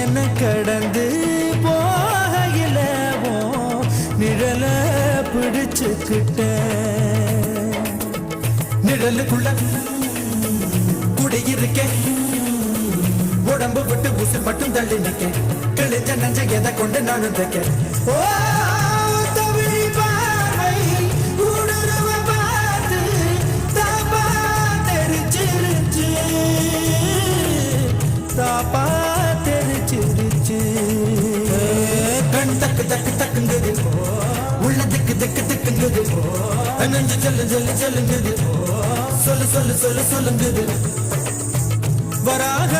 என்ன கடந்து போகையில நிழல பிடிச்சுக்கிட்ட நிழலுக்குள்ள குடியிருக்கேன் உடம்பு விட்டு ஊசி மட்டும் தள்ளி நிக்க கிழிஞ்ச நஞ்ச எதை கொண்டு நானும் தைக்க ஓ தமிழ் பார்வை ஊடுருவ பார்த்து தாப்பா தெரிச்சிருச்சு தாப்பா தெரிச்சிருச்சு கண் தக்கு தக்கு தக்குங்குது உள்ள திக்கு திக்கு திக்குங்குது நெஞ்சு சொல்லு சொல்லு சொல்லுங்குது சொல்லு சொல்லு சொல்லு சொல்லுங்குது வராக